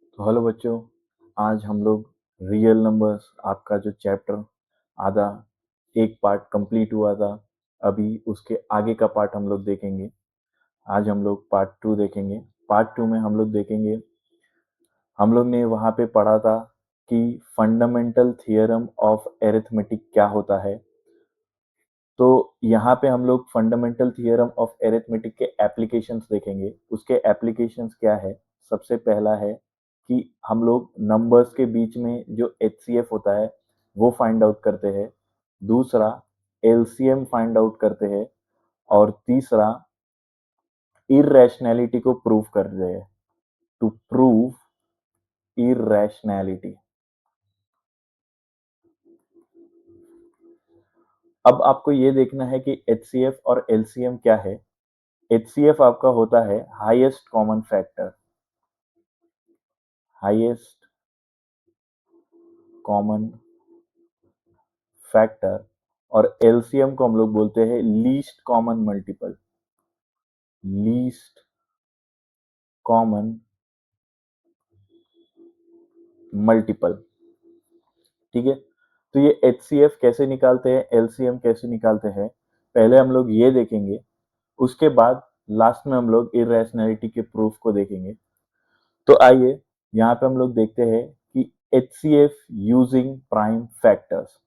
तो हेलो बच्चों, आज हम लोग रियल नंबर्स आपका जो चैप्टर आधा एक पार्ट कंप्लीट हुआ था, अभी उसके आगे का पार्ट हम लोग देखेंगे। आज हम लोग पार्ट 2 देखेंगे। पार्ट 2 में हम लोग देखेंगे, हम लोग ने वहाँ पे पढ़ा था कि फंडामेंटल थियरम ऑफ एरिथमेटिक क्या होता है। तो यहाँ पे हम लोग फंडामेंटल थियरम ऑफ एरिथमेटिक के एप्लीकेशंस देखेंगे। उसके एप्लीकेशंस क्या है? सबसे पहला है कि हम लोग नंबर्स के बीच में जो एचसीएफ होता है वो फाइंड आउट करते हैं। दूसरा, एलसीएम फाइंड आउट करते हैं। और तीसरा, इररेशनैलिटी को प्रूव कर रहे हैं, टू प्रूव इररेशनैलिटी। अब आपको ये देखना है कि एचसीएफ और एलसीएम क्या है। एचसीएफ आपका होता है highest common factor, highest common factor. और एलसीएम को हम लोग बोलते हैं least common multiple, least common multiple. ठीक है, तो ये एचसीएफ कैसे निकालते हैं, एलसीएम कैसे निकालते हैं, पहले हम लोग ये देखेंगे। उसके बाद लास्ट में हम लोग इररेशनैलिटी के प्रूफ को देखेंगे। तो आइए यहाँ पे हम लोग देखते हैं कि एचसीएफ यूजिंग प्राइम फैक्टर्स।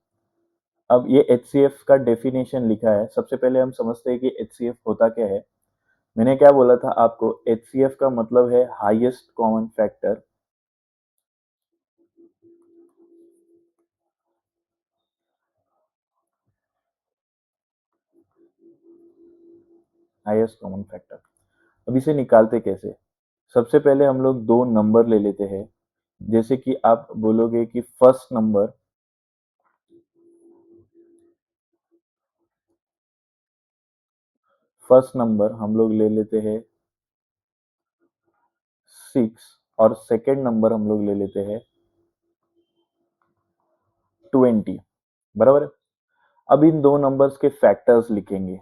अब ये एचसीएफ का डेफिनेशन लिखा है। सबसे पहले हम समझते हैं कि एचसीएफ होता क्या है। मैंने क्या बोला था आपको, एचसीएफ का मतलब है highest common factor. Highest common factor. अब इसे निकालते कैसे? सबसे पहले हम लोग दो नंबर ले लेते हैं। जैसे कि आप बोलोगे कि फर्स्ट नंबर हम लोग ले लेते हैं 6, और सेकेंड नंबर हम लोग ले लेते हैं 20। बराबर है। अब इन दो नंबर्स के फैक्टर्स लिखेंगे।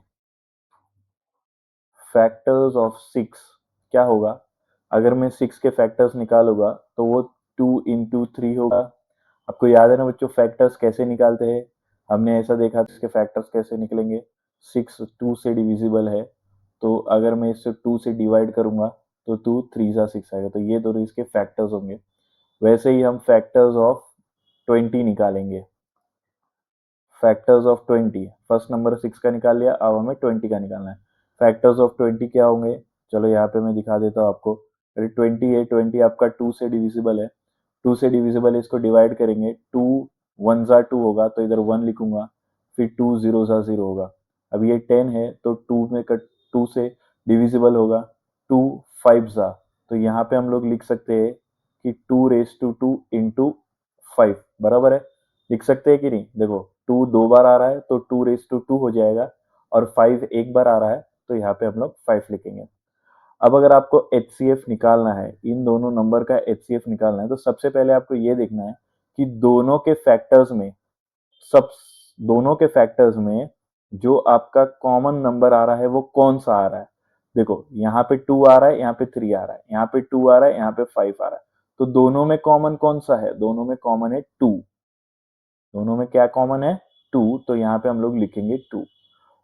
फैक्टर्स ऑफ 6 क्या होगा? अगर मैं 6 के फैक्टर्स निकालूंगा तो वो 2 into 3 होगा। आपको याद है ना बच्चों, फैक्टर्स कैसे निकालते हैं? हमने ऐसा देखा था इसके फैक्टर्स कैसे निकलेंगे। 6 2 से डिविजिबल है, तो अगर मैं इसे 2 से डिवाइड करूंगा तो 2 3 6 आएगा, तो ये दोनों इसके फैक्टर्स होंगे। वैसे ही हम फैक्टर्स ऑफ 20 निकालेंगे। फैक्टर्स ऑफ 20, फर्स्ट नंबर 6 का निकाल लिया, अब हमें 20 का निकालना है। फैक्टर्स ऑफ 20 क्या होंगे? चलो यहाँ पे मैं दिखा देता हूँ आपको। 20 है, 20 आपका 2 से डिविजिबल है। 2 से डिविजिबल है, इसको डिवाइड करेंगे। 2 1 जा 2 होगा, तो इधर 1 लिखूंगा। फिर 2 0 जा 0 होगा। अब ये 10 है, तो 2 में कट 2 से डिविजिबल होगा। 2 5 जा, तो यहाँ पे हम लोग लिख सकते हैं कि 2 raised to 2 into 5। बराबर है, लिख सकते हैं कि नहीं? देखो, 2 दो बार आ रहा है तो 2 raised to 2 हो जाएगा, और 5 एक बार आ रहा है तो यहाँ पे हम लोग 5 लिखेंगे। अब अगर आपको एचसीएफ निकालना है, इन दोनों नंबर का एचसीएफ निकालना है, तो सबसे पहले आपको ये देखना है कि सब दोनों के फैक्टर्स में जो आपका कॉमन नंबर आ रहा है वो कौन सा आ रहा है। देखो, यहाँ पे 2 आ रहा है, यहाँ पे 3 आ रहा है, यहाँ पे 2 आ रहा है, यहाँ पे 5 आ रहा है। तो दोनों में कॉमन कौन सा है? दोनों में कॉमन है 2। दोनों में क्या कॉमन है? 2, तो यहाँ पे हम लोग लिखेंगे 2।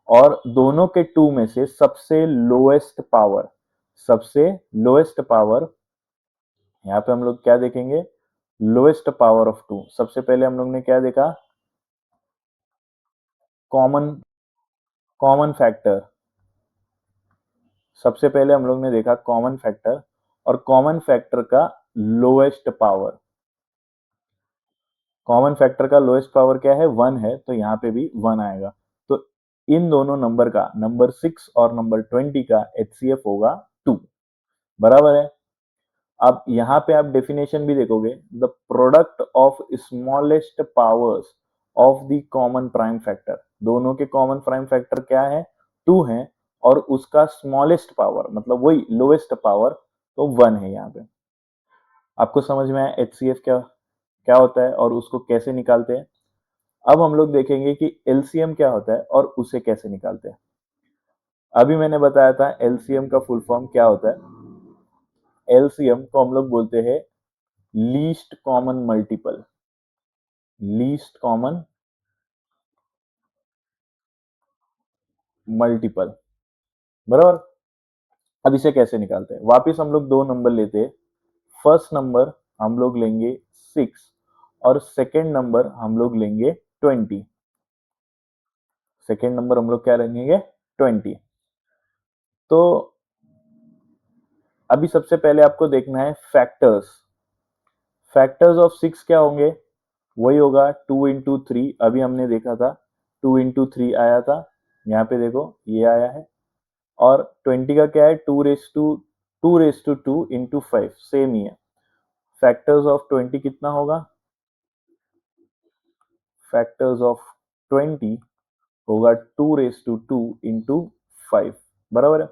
और दोनों के 2 में से सबसे लोएस्ट पावर यहाँ पे हम लोग क्या देखेंगे? Lowest power of 2। सबसे पहले हम लोग ने क्या देखा? Common common factor. सबसे पहले हम लोग ने देखा कॉमन फैक्टर, और कॉमन फैक्टर का लोएस्ट पावर। कॉमन फैक्टर का लोएस्ट पावर क्या है? 1 है, तो यहाँ पे भी 1 आएगा। तो इन दोनों नंबर का, नंबर 6 और नंबर 20 का एचसीएफ होगा 2। बराबर है। अब यहाँ पे आप डेफिनेशन भी देखोगे, the product of smallest powers of the common prime factor. दोनों के कॉमन प्राइम फैक्टर क्या है? 2 है, और उसका स्मॉलेस्ट पावर मतलब वही लोएस्ट पावर, तो 1 है यहाँ पे। आपको समझ में आया एचसीएफ क्या क्या होता है और उसको कैसे निकालते हैं? अब हम लोग देखेंगे कि एलसीएम क्या होता है और उसे कैसे निकालते हैं। अभी मैंने बताया था एलसीएम का फुल फॉर्म क्या होता है। एलसीएम को हम लोग बोलते हैं least common multiple, least common multiple, बराबर। अब इसे कैसे निकालते हैं, वापिस हम लोग दो नंबर लेते हैं। फर्स्ट नंबर हम लोग लेंगे 6 और सेकेंड नंबर हम लोग लेंगे 20। सेकेंड नंबर हम लोग क्या लेंगे, 20। तो अभी सबसे पहले आपको देखना है फैक्टर्स। फैक्टर्स ऑफ 6 क्या होंगे, वही होगा 2 इंटू 3, अभी हमने देखा था 2 इंटू 3 आया था, यहाँ पे देखो ये आया है। और 20 का क्या है, 2 इंटू 5, सेम ही है। फैक्टर्स ऑफ 20 कितना होगा, फैक्टर्स ऑफ 20 होगा 2 इंटू 5, बराबर है।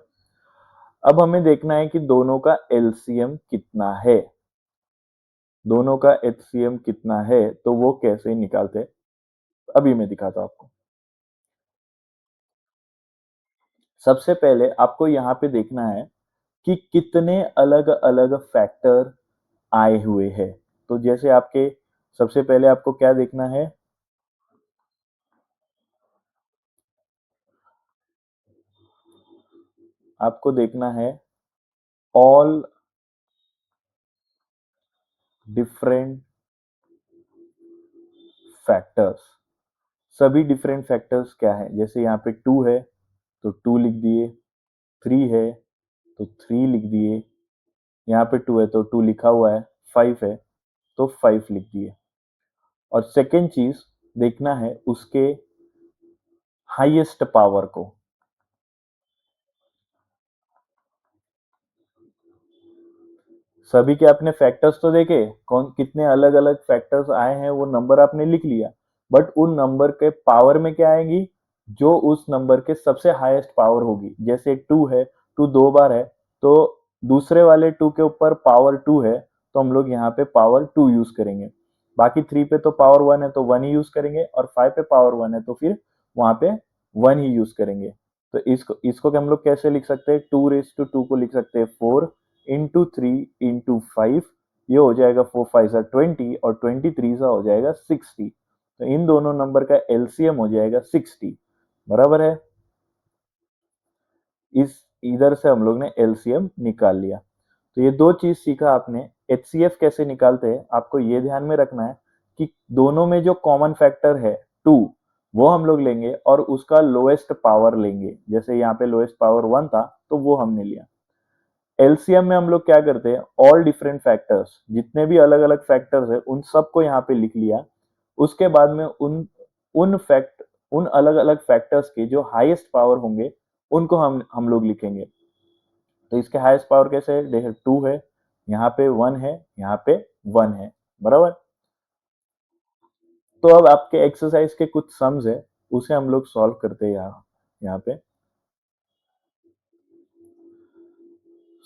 अब हमें देखना है कि दोनों का एलसीएम कितना है, दोनों का एचसीएम कितना है, तो वो कैसे निकालते हैं अभी मैं दिखाता हूं आपको। सबसे पहले आपको यहाँ पे देखना है कि कितने अलग अलग फैक्टर आए हुए हैं। तो जैसे आपके सबसे पहले आपको क्या देखना है, आपको देखना है ऑल डिफरेंट फैक्टर्स। सभी डिफरेंट फैक्टर्स क्या है, जैसे यहाँ पे 2 है तो 2 लिख दिए, 3 है तो 3 लिख दिए, यहाँ पे 2 है तो 2 लिखा हुआ है, 5 है तो 5 लिख दिए। और सेकेंड चीज देखना है उसके हाईएस्ट पावर को। सभी के अपने फैक्टर्स तो देखे, कौन कितने अलग अलग फैक्टर्स आए हैं वो नंबर आपने लिख लिया, बट उन नंबर के पावर में क्या आएगी, जो उस नंबर के सबसे हाईएस्ट पावर होगी। जैसे 2 है, 2 दो बार है तो दूसरे वाले 2 के ऊपर पावर 2 है तो हम लोग यहाँ पे पावर 2 यूज करेंगे। बाकी 3 पे तो पावर 1 है तो 1 ही यूज करेंगे, और 5 पे पावर 1 है तो फिर वहां पे 1 ही यूज करेंगे। तो इसको इसको हम लोग कैसे लिख सकते हैं, 2 को लिख सकते हैं 4 इंटू 3 इंटू 5, ये हो जाएगा 4 5 सा 20 और 23 सा हो जाएगा 60। तो इन दोनों नंबर का एलसीएम हो जाएगा 60, बराबर है। इस इधर से हम लोग ने एलसीएम निकाल लिया। तो ये दो चीज सीखा आपने। एचसीएफ कैसे निकालते हैं आपको ये ध्यान में रखना है कि दोनों में जो कॉमन फैक्टर है 2, वो हम लोग लेंगे और उसका लोएस्ट पावर लेंगे। जैसे यहाँ पे लोएस्ट पावर 1 था तो वो हमने लिया। एलसीएम में हम लोग क्या करते हैं, ऑल डिफरेंट फैक्टर्स, जितने भी अलग अलग फैक्टर्स है उन सबको यहाँ पे लिख लिया। उसके बाद में उन अलग अलग फैक्टर्स के जो हाईएस्ट पावर होंगे उनको हम लोग लिखेंगे। तो इसके हाईएस्ट पावर कैसे है, देखिए 2 है, यहाँ पे 1 है, यहाँ पे 1 है, बराबर। तो अब आपके एक्सरसाइज के कुछ सम्स है, उसे हम लोग सॉल्व करते हैं यहाँ यहाँ पे।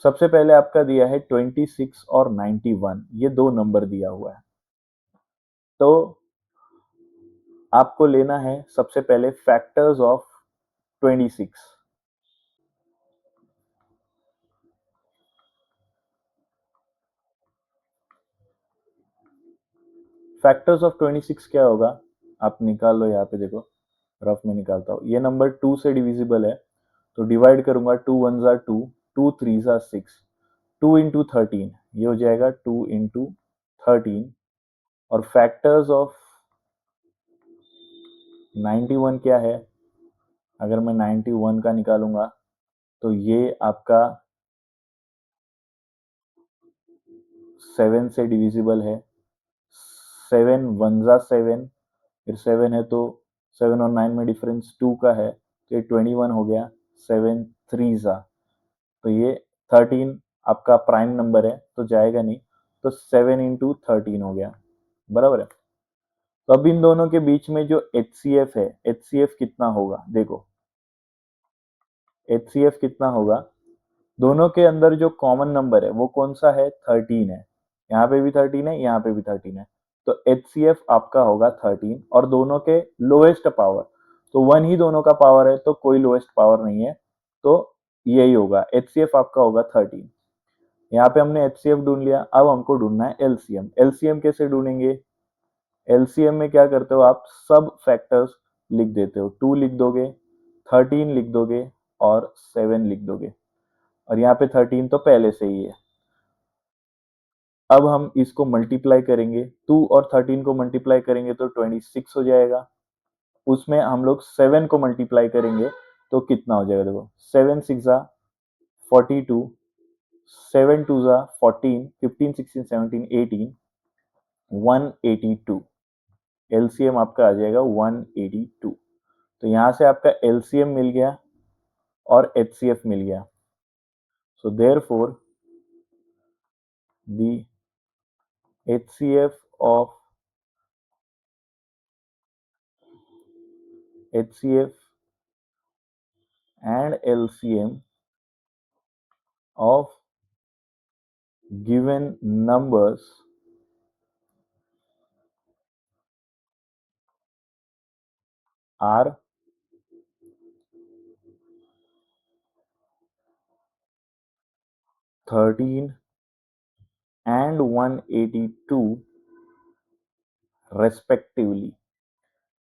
सबसे पहले आपका दिया है 26 और 91, ये दो नंबर दिया हुआ है। तो आपको लेना है सबसे पहले फैक्टर्स ऑफ 26। फैक्टर्स ऑफ 26 क्या होगा, आप निकाल लो, यहाँ पे देखो रफ में निकालता हूँ। ये नंबर 2 से डिविजिबल है तो डिवाइड करूंगा, 2 वन ज़ा 2, 2 थ्री ज़ा 6, 2 इंटू 13, ये हो जाएगा 2 इंटू 13। और फैक्टर्स ऑफ 91 क्या है, अगर मैं 91 का निकालूंगा तो ये आपका 7 से डिविजिबल है। 7 वन ज़ा 7, फिर 7 है तो 7 और 9 में डिफरेंस 2 का है तो ये 21 हो गया। 7 थ्री ज़ा, तो ये 13 आपका प्राइम नंबर है तो जाएगा नहीं, तो 7 इंटू 13 हो गया, बराबर है। तो अब इन दोनों के बीच में जो एचसीएफ है, एचसीएफ कितना होगा देखो, एचसीएफ कितना होगा, दोनों के अंदर जो कॉमन नंबर है वो कौन सा है, 13 है। यहाँ पे भी 13 है, यहाँ पे भी 13 है, तो एचसीएफ आपका होगा 13। और दोनों के लोएस्ट पावर, तो 1 ही दोनों का पावर है तो कोई लोएस्ट पावर नहीं है, तो यही होगा, एचसीएफ आपका होगा 13। यहाँ पे हमने एचसीएफ ढूंढ लिया, अब हमको ढूंढना है एलसीएम। एलसीएम कैसे ढूंढेंगे? एलसीएम में क्या करते हो आप, सब फैक्टर्स लिख देते हो, 2 लिख दोगे, 13 लिख दोगे और 7 लिख दोगे, और यहाँ पे 13 तो पहले से ही है। अब हम इसको मल्टीप्लाई करेंगे, 2 और 13 को मल्टीप्लाई करेंगे तो 26 हो जाएगा। उसमें हम लोग 7 को मल्टीप्लाई करेंगे तो कितना हो जाएगा, देखो 7 6 जा 42, 7 2 जा 14, 15 16 17 18, 182। एलसीएम आपका आ जाएगा 182। तो यहां से आपका एलसीएम मिल गया और एचसीएफ मिल गया। So therefore the HCF and LCM of given numbers are 13 and 182 respectively.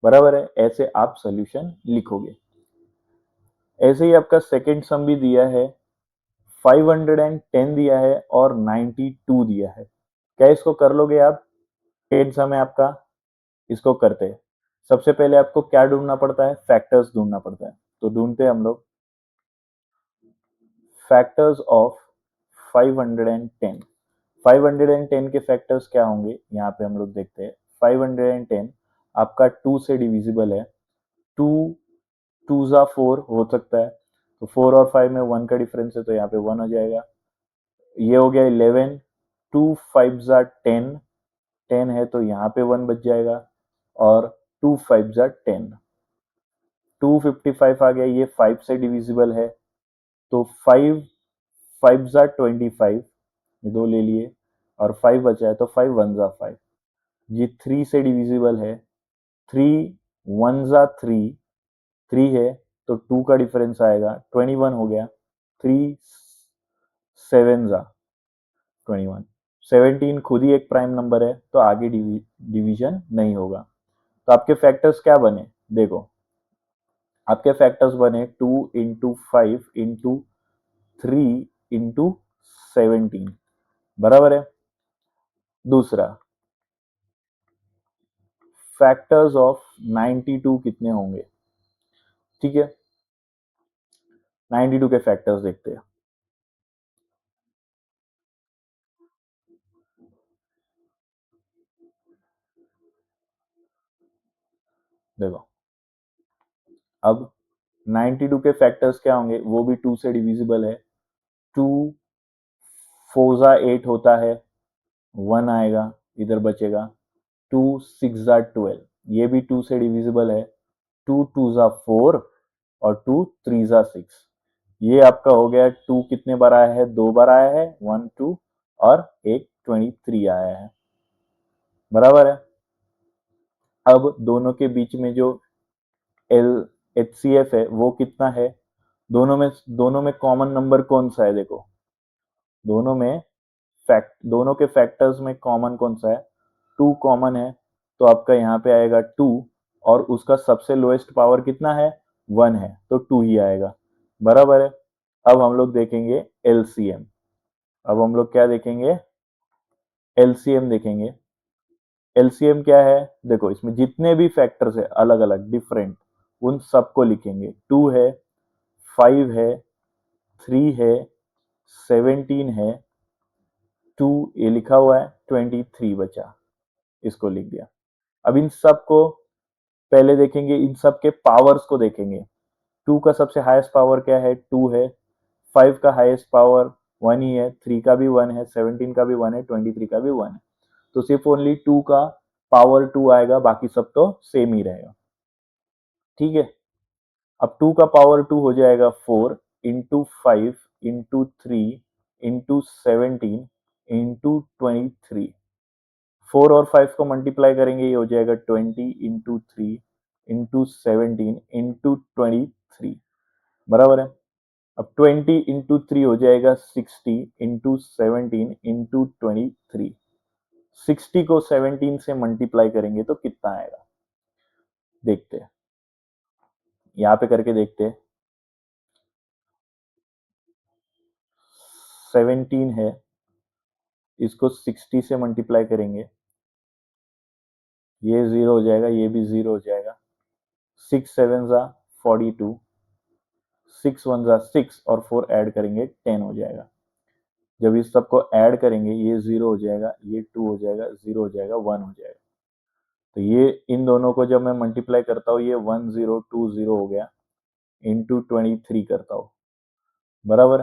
बराबर है, ऐसे आप सॉल्यूशन लिखोगे। ऐसे ही आपका सेकंड सम भी दिया है, 510 दिया है और 92 दिया है। क्या इसको कर लोगे आप? सेकंड सम है आपका, इसको करते हैं। सबसे पहले आपको क्या ढूंढना पड़ता है? फैक्टर्स ढूंढना पड़ता है। तो ढूंढते हैं हम लोग फैक्टर्स ऑफ 510। 510 के फैक्टर्स क्या होंगे, यहाँ पे हम लोग देखते हैं। 510 आपका 2 से डिविजिबल है, 2 2 जा 4 हो सकता है, तो 4 और 5 में 1 का डिफरेंस है तो यहाँ पे 1 हो जाएगा। ये हो गया 11, 2 5 जा 10, 10 है तो यहाँ पे 1 बच जाएगा, और 2 5 जा 10, 255 आ गया, ये 5 से डिविजिबल है, तो 5 5 जा 25, ये दो ले लिए और 5 बचा है तो 5 1 जा 5। ये 3 से डिविजिबल है, 3 1 जा 3, 3 है तो 2 का डिफरेंस आएगा, 21 हो गया, 3 7 जा 21, 17 खुद ही एक प्राइम नंबर है तो आगे डिवीजन नहीं होगा। तो आपके फैक्टर्स क्या बने, देखो आपके फैक्टर्स बने 2 इंटू 5 इंटू 3 इंटू 17। बराबर है। दूसरा, फैक्टर्स ऑफ 92 कितने होंगे? ठीक है, 92 के फैक्टर्स देखते हैं। देखो अब 92 के फैक्टर्स क्या होंगे, वो भी 2 से डिविजिबल है, 2 4 जा 8 होता है, 1 आएगा, इधर बचेगा, 2 6 जा 12, ये भी 2 से डिविजिबल है, 2 2 जा 4 और 2 3 जा 6। ये आपका हो गया, 2 कितने बार आया है, 2 बार आया है, 1 2 और एक 23 आया है। बराबर है। अब दोनों के बीच में जो एल HCF है वो कितना है, दोनों में कॉमन नंबर कौन सा है, देखो दोनों के फैक्टर्स में कॉमन कौन सा है, 2 कॉमन है, तो आपका यहाँ पे आएगा 2, और उसका सबसे लोएस्ट पावर कितना है, 1 है, तो 2 ही आएगा। बराबर है। अब हम लोग देखेंगे एलसीएम। अब हम लोग क्या देखेंगे, एलसीएम देखेंगे। एलसीएम क्या है, देखो इसमें जितने भी फैक्टर्स है अलग अलग डिफरेंट, उन सबको लिखेंगे। 2 है, 5 है, 3 है, 17 है, 2 ये लिखा हुआ है, 23 बचा, इसको लिख दिया। अब इन सबको पहले देखेंगे, इन सब के पावर्स को देखेंगे। 2 का सबसे हाईएस्ट पावर क्या है, 2 है, 5 का हाईएस्ट पावर 1 ही है, 3 का भी 1 है, 17 का भी 1 है, 23 का भी 1 है, तो सिर्फ ओनली 2 का पावर 2 आएगा, बाकी सब तो सेम ही रहेगा। ठीक है। अब 2 का पावर 2 हो जाएगा 4 इंटू 5 इंटू 3 इंटू 17 इंटू 23। 4 और 5 को मल्टीप्लाई करेंगे, ये हो जाएगा 20 इंटू 3 इंटू 17 इंटू 23। बराबर है। अब 20 × 3 हो जाएगा 60 × 17 × 23। 60 को 17 से मल्टीप्लाई करेंगे तो कितना आएगा, देखते हैं, यहाँ पे करके देखते हैं। 17 है, इसको 60 से मल्टीप्लाई करेंगे, ये 0 हो जाएगा, ये भी 0 हो जाएगा। 6 7 ज़ा 42, 6 1 ज़ा 6 और 4 ऐड करेंगे 10 हो जाएगा। जब इस सबको ऐड करेंगे ये 0 हो जाएगा, ये 2 हो जाएगा, 0 हो जाएगा, 1 हो जाएगा। तो ये इन दोनों को जब मैं मल्टीप्लाई करता हूँ, ये 1020 हो गया, इंटू 23 करता हूँ, बराबर।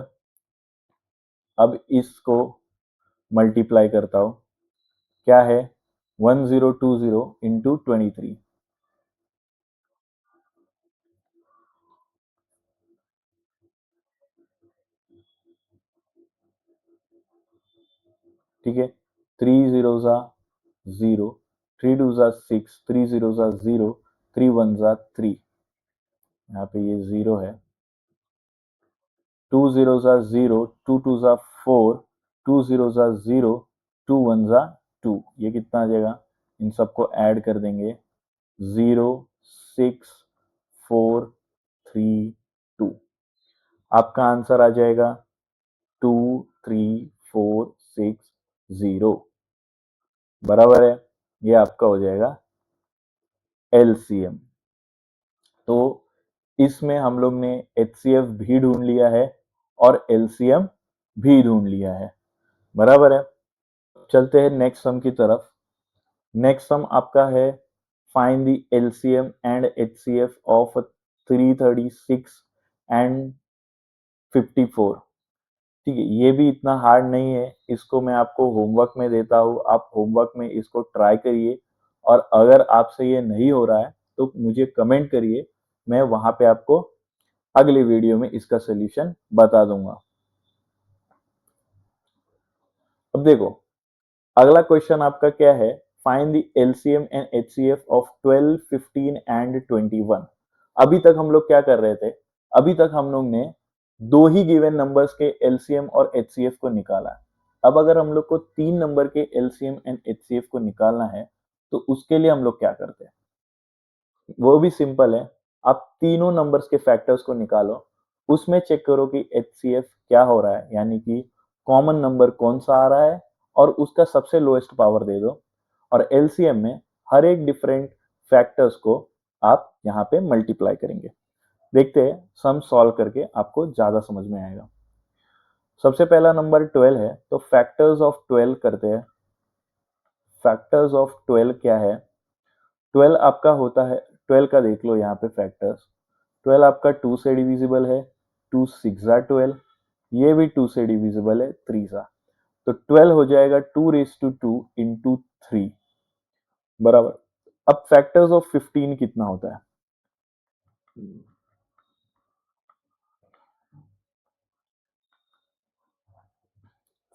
अब इसको मल्टीप्लाई करता हूँ, क्या है, 1020 × 23। ठीक है, 3 0 ज़ा 0, 3 2 ज़ा 6, 3 0 ज़ा 0, 3 1 ज़ा 3, यहाँ पे ये 0 है। 2 0 ज़ा 0, 2 2 ज़ा 4, 2 0 ज़ा 0, 2 1 ज़ा 2, ये कितना आ जाएगा, इन सबको ऐड कर देंगे, 0 6 4 3 2। आपका आंसर आ जाएगा 2 3 4 6 0, बराबर है। ये आपका हो जाएगा एलसीएम। तो इसमें हम लोग ने एचसीएफ भी ढूंढ लिया है और एलसीएम भी ढूंढ लिया है, बराबर है। चलते हैं नेक्स्ट सम की तरफ। नेक्स्ट सम आपका है, find the LCM and HCF of 336 and 54। ठीक है, ये भी इतना हार्ड नहीं है, इसको मैं आपको होमवर्क में देता हूँ, आप होमवर्क में इसको ट्राई करिए, और अगर आपसे ये नहीं हो रहा है तो मुझे कमेंट करिए, मैं वहां पे आपको अगले वीडियो में इसका सोल्यूशन बता दूंगा। अब देखो, अगला क्वेश्चन आपका क्या है, find the LCM and HCF of 12 15 and 21। अभी तक हम लोग क्या कर रहे थे, अभी तक हम लोग ने दो ही गिवन नंबर्स के एलसीएम और एचसीएफ को निकाला है। अब अगर हम लोग को तीन नंबर के एलसीएम एंड एचसीएफ को निकालना है तो उसके लिए हम लोग क्या करते हैं, वो भी सिंपल है। आप तीनों नंबर्स के फैक्टर्स को निकालो, उसमें चेक करो कि एचसीएफ क्या हो रहा है, यानी कि कॉमन नंबर कौन सा आ रहा है, और उसका सबसे लोएस्ट पावर दे दो, और एलसीएम में हर एक डिफरेंट फैक्टर्स को आप यहाँ पे मल्टीप्लाई करेंगे। देखते हैं सम सॉल्व करके, आपको ज्यादा समझ में आएगा। सबसे पहला नंबर 12 है, तो फैक्टर्स ऑफ 12 करते हैं। फैक्टर्स ऑफ 12 क्या है, 12 आपका होता है, 12 का देख लो यहाँ पे फैक्टर्स। 12 आपका 2 से डिविजिबल है, 2 6 ज़ा 12, ये भी 2 से डिविजिबल है, 3 ज़ा, तो 12 हो जाएगा 2⁻² इंटू 3, बराबर। अब फैक्टर्स ऑफ 15 कितना होता है,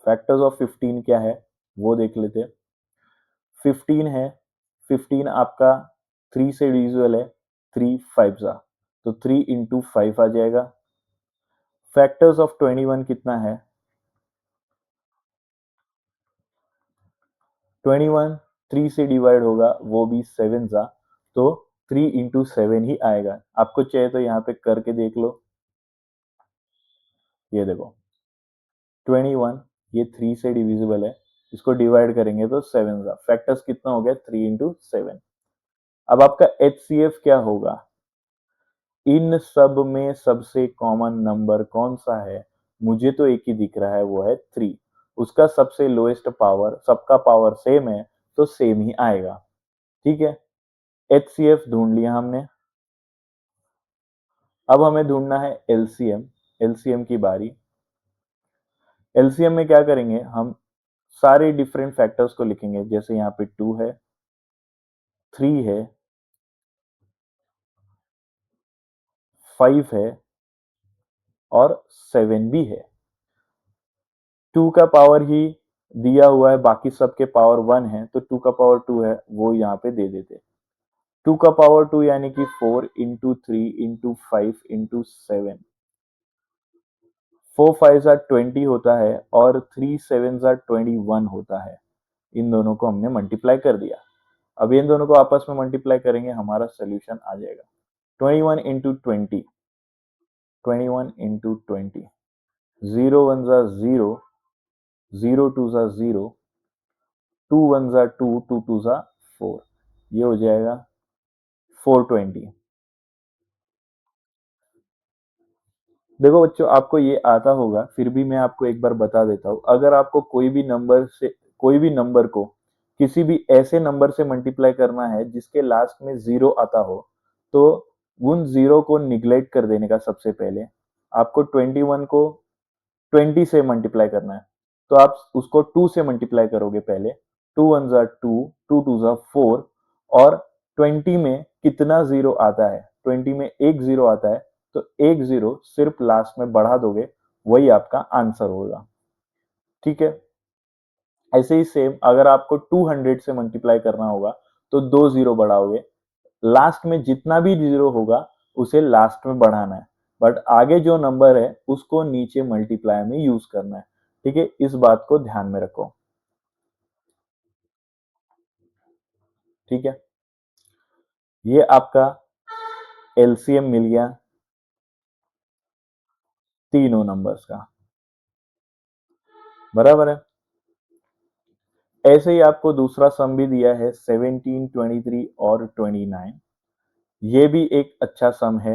फैक्टर्स ऑफ 15 क्या है वो देख लेते हैं। 15 है, 15 आपका 3 से डिविजिबल है, 3 5 ज़ा, तो 3 इंटू 5 आ जाएगा। फैक्टर्स ऑफ 21 कितना है, 21 3 से डिवाइड होगा, वो भी 7 ज़ा, तो 3 इंटू 7 ही आएगा। आपको चाहिए तो यहाँ पे करके देख लो, ये देखो 21, ये 3 से डिविजिबल है, इसको डिवाइड करेंगे तो 7 ज़ा, फैक्टर्स कितना हो गया, 3 इंटू 7। अब आपका एचसीएफ क्या होगा, इन सब में सबसे कॉमन नंबर कौन सा है, मुझे तो एक ही दिख रहा है, वो है 3, उसका सबसे लोएस्ट पावर, सबका पावर सेम है तो सेम ही आएगा। ठीक है, एचसीएफ ढूंढ लिया हमने। अब हमें ढूंढना है एलसीएम, एलसीएम की बारी। एलसीएम में क्या करेंगे, हम सारे डिफरेंट फैक्टर्स को लिखेंगे, जैसे यहाँ पे 2 है, 3 है, 5 है और 7 भी है। 2 का पावर ही दिया हुआ है, बाकी सबके पावर 1 है, तो 2 का पावर 2 है, वो यहाँ पे दे देते। 2 का पावर 2 यानी कि 4 इंटू 3 इंटू 5 इंटू 7, 4 5 20 होता है और 3 7 21 होता है। इन दोनों को हमने मल्टीप्लाई कर दिया। अब इन दोनों को आपस में मल्टीप्लाई करेंगे, हमारा सोल्यूशन आ जाएगा 21 इंटू 20, 21 इंटू 20, 0 1 0, 0 2 0, 2 1 2, 2 2 4, ये हो जाएगा 420। देखो बच्चों, आपको ये आता होगा, फिर भी मैं आपको एक बार बता देता हूँ। अगर आपको कोई भी नंबर को किसी भी ऐसे नंबर से मल्टीप्लाई करना है जिसके लास्ट में जीरो आता हो, तो उन जीरो को निग्लेक्ट कर देने का। सबसे पहले आपको 21 को 20 से मल्टीप्लाई करना है, तो आप उसको 2 से मल्टीप्लाई करोगे पहले। 2 1 2, 2 2 4, और 20 में कितना जीरो आता है? 20 में एक जीरो आता है, तो एक जीरो सिर्फ लास्ट में बढ़ा दोगे, वही आपका आंसर होगा। ठीक है। ऐसे ही सेम अगर आपको 200 से मल्टीप्लाई करना होगा, तो दो जीरो बढ़ाओगे, लास्ट में जितना भी जीरो होगा उसे लास्ट में बढ़ाना है, बट आगे जो नंबर है उसको नीचे मल्टीप्लाई में यूज करना है। ठीक है, इस बात को ध्यान में रखो। ठीक है, ये आपका एलसीएम मिल गया तीनों नंबर्स का, बराबर है। ऐसे ही आपको दूसरा सम भी दिया है 17 23 और 29। ये भी एक अच्छा सम है।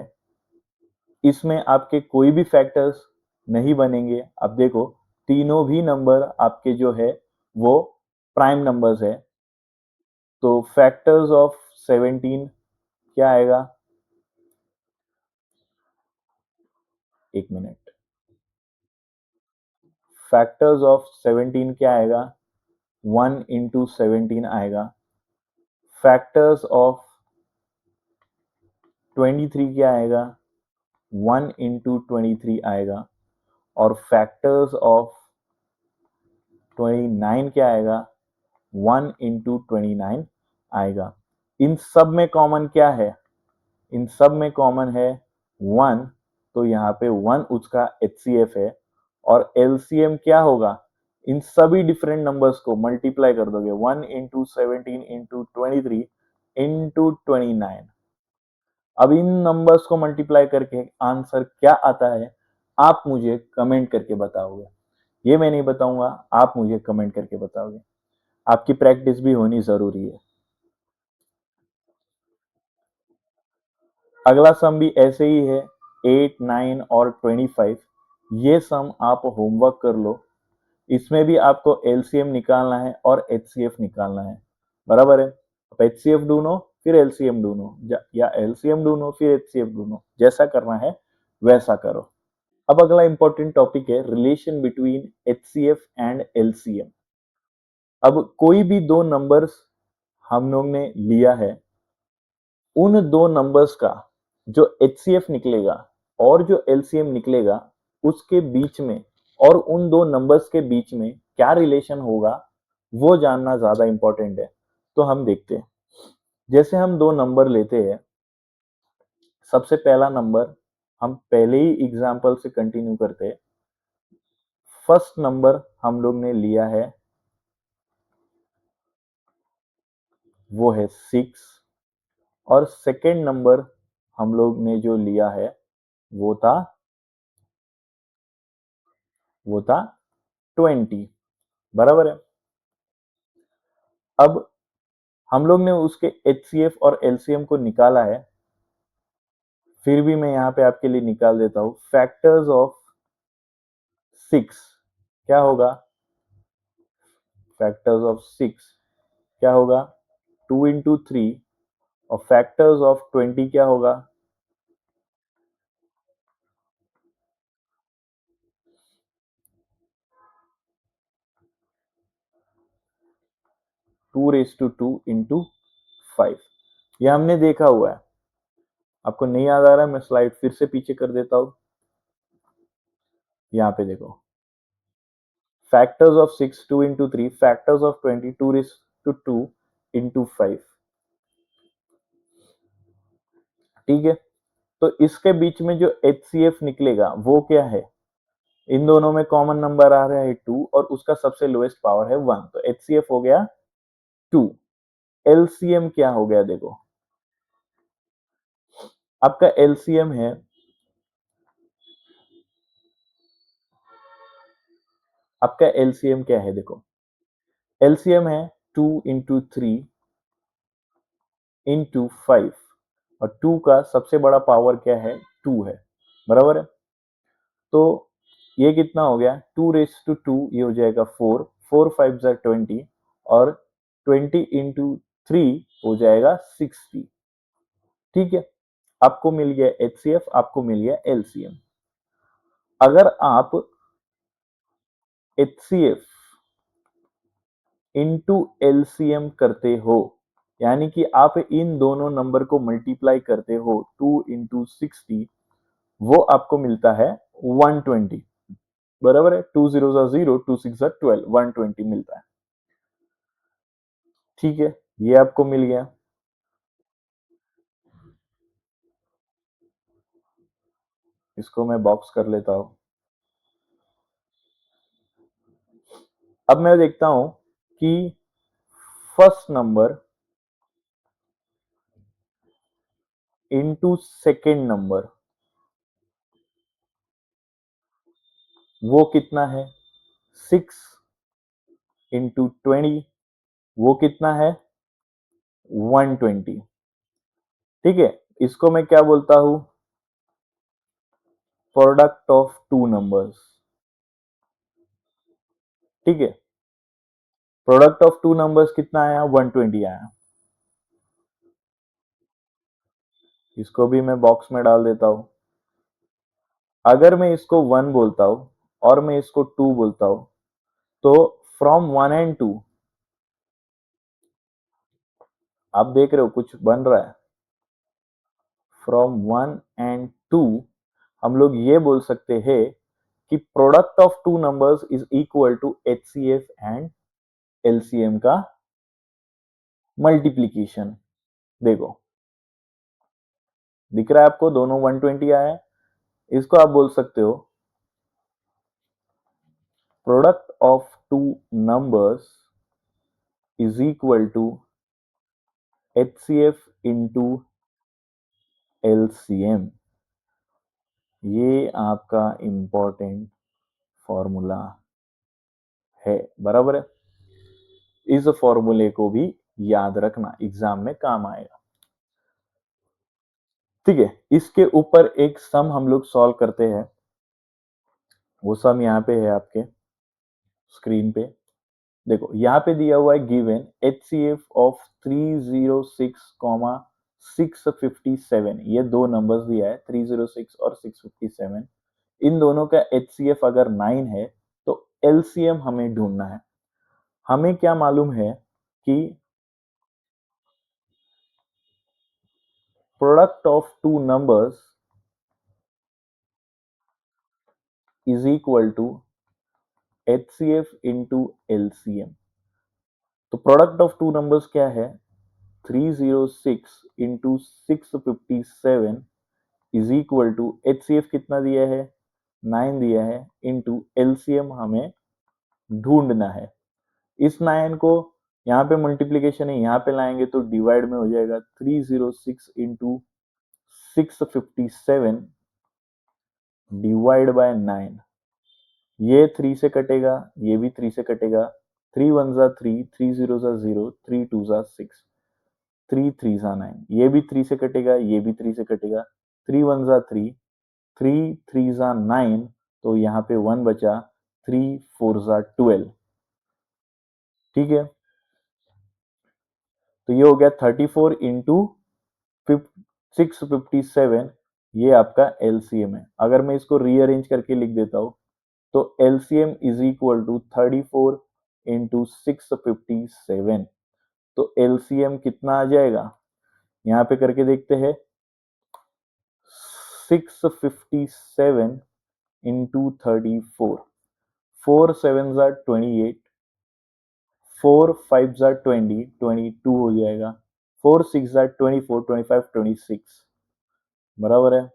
इसमें आपके कोई भी फैक्टर्स नहीं बनेंगे। अब देखो, तीनों भी नंबर आपके जो है वो प्राइम नंबर्स है, तो फैक्टर्स ऑफ 17 क्या आएगा? एक मिनट। फैक्टर्स ऑफ 17 क्या आएगा? 1 इंटू 17 आएगा। फैक्टर्स ऑफ 23 क्या आएगा? 1 इंटू 23 आएगा। और फैक्टर्स ऑफ 29 क्या आएगा? 1 इंटू 29 आएगा। इन सब में कॉमन क्या है? इन सब में कॉमन है 1, तो यहाँ पे 1 उसका HCF है। और LCM क्या होगा? इन सभी डिफरेंट नंबर्स को मल्टीप्लाई कर दोगे, 1 इंटू 17 इंटू 23 इंटू 29। अब इन नंबर्स को मल्टीप्लाई करके आंसर क्या आता है, आप मुझे कमेंट करके बताओगे। ये मैं नहीं बताऊंगा, आप मुझे कमेंट करके बताओगे। आपकी प्रैक्टिस भी होनी जरूरी है। अगला सम भी ऐसे ही है, 8 9 और 25। ये सम आप होमवर्क कर लो। इसमें भी आपको एलसीएम निकालना है और एचसीएफ निकालना है, बराबर है। अब एचसीएफ ढूंढो फिर एलसीएम ढूंढो, या एलसीएम ढूंढो फिर एचसीएफ ढूंढो, जैसा करना है वैसा करो। अब अगला इंपॉर्टेंट टॉपिक है relation between HCF and LCM. अब कोई भी दो नंबर्स हम लोग ने लिया है, उन दो नंबर्स का जो एचसीएफ निकलेगा और जो एलसीएम निकलेगा, उसके बीच में और उन दो नंबर्स के बीच में क्या रिलेशन होगा, वो जानना ज्यादा इंपॉर्टेंट है। तो हम देखते हैं। जैसे हम दो नंबर लेते हैं, सबसे पहला नंबर, हम पहले ही एग्जाम्पल से कंटिन्यू करते हैं। फर्स्ट नंबर हम लोग ने लिया है, वो है 6। और सेकेंड नंबर हम लोग ने जो लिया है वो था वो था 20, बराबर है। अब हम लोग ने उसके एचसीएफ और एलसीएम को निकाला है, फिर भी मैं यहां पे आपके लिए निकाल देता हूं। फैक्टर्स ऑफ 6 क्या होगा? फैक्टर्स ऑफ 6 क्या होगा? 2 इंटू 3। और फैक्टर्स ऑफ 20 क्या होगा? 2 इंटू 5। यह हमने देखा हुआ है। आपको नहीं याद आ रहा है, मैं स्लाइड फिर से पीछे कर देता हूं। यहाँ पे देखो, factors of 6 2 into 3, factors of 20 2 into 5। ठीक है, तो इसके बीच में जो HCF निकलेगा वो क्या है? इन दोनों में कॉमन नंबर आ रहा है 2 और उसका सबसे लोएस्ट पावर है 1, तो HCF हो गया 2। LCM क्या हो गया देखो, आपका LCM है, आपका LCM क्या है देखो, LCM है 2 इंटू 3 इंटू 5, और 2 का सबसे बड़ा पावर क्या है, 2 है, बराबर है। तो ये कितना हो गया, 2 raised to 2, ये हो जाएगा 4, 4 5 जा 20, और 20 इंटू 3 हो जाएगा 60। ठीक है, आपको मिल गया HCF, आपको मिल गया LCM। अगर आप HCF इंटू LCM करते हो, यानी कि आप इन दोनों नंबर को मल्टीप्लाई करते हो, 2 इंटू 60, वो आपको मिलता है 120, बराबर है। 2 जीरो 0, 2 6 12, 120 मिलता है। ठीक है, ये आपको मिल गया। इसको मैं बॉक्स कर लेता हूं। अब मैं देखता हूं कि first number into second number वो कितना है, 6 इंटू 20, वो कितना है, 120। ठीक है, इसको मैं क्या बोलता हूं, प्रोडक्ट ऑफ टू नंबर्स। ठीक है, प्रोडक्ट ऑफ टू नंबर्स कितना आया, 120 आया। इसको भी मैं बॉक्स में डाल देता हूं। अगर मैं इसको 1 बोलता हूं और मैं इसको 2 बोलता हूं, तो फ्रॉम 1 एंड 2 आप देख रहे हो कुछ बन रहा है। फ्रॉम 1 एंड 2 हम लोग ये बोल सकते हैं कि product of two numbers is equal to HCF and LCM का मल्टीप्लीकेशन। देखो, दिख रहा है आपको, दोनों 120 आया है। इसको आप बोल सकते हो product of two numbers is equal to HCF into LCM। ये आपका इंपॉर्टेंट फॉर्मूला है, बराबर है। इस फॉर्मूले को भी याद रखना, एग्जाम में काम आएगा। ठीक है, इसके ऊपर एक सम हम लोग सॉल्व करते हैं। वो सम यहाँ पे है आपके स्क्रीन पे। देखो, यहाँ पे दिया हुआ है गिवन HCF ऑफ 306 कॉमा 657। ये दो नंबर्स दिया है, 306 और 657। इन दोनों का HCF अगर 9 है तो LCM हमें ढूंढना है। हमें क्या मालूम है कि product of two numbers is equal to HCF into LCM। तो प्रोडक्ट ऑफ टू नंबर्स क्या है, 306 into 657 is equal to HCF कितना दिया है, 9 दिया है, इंटू LCM हमें ढूंढना है। इस 9 को यहाँ पे मल्टीप्लीकेशन है, यहाँ पे लाएंगे तो डिवाइड में हो जाएगा। 306 इंटू 657 डिवाइड बाय 9, ये 3 से कटेगा, ये भी 3 से कटेगा। 3 1 जा 3, 3 0 जा 0, 3 2 जा 6, 3 3 जा 9, ये भी 3 से कटेगा, ये भी 3 से कटेगा। 3 1 जा 3, 3 3 जा 9, तो यहाँ पे 1 बचा। 3 4 जा 12। ठीक है, तो ये हो गया 34 इंटू 657। ये आपका LCM है। अगर मैं इसको रीअरेंज करके लिख देता हूं, तो LCM is equal to 34 into 657। तो LCM कितना आ जाएगा, यहां पे करके देखते हैं। 657 इंटू 34, 4 7 जा 28, 4 5 जा 20, 22 हो जाएगा। 4 6 जा 24, 25 26, बराबर है।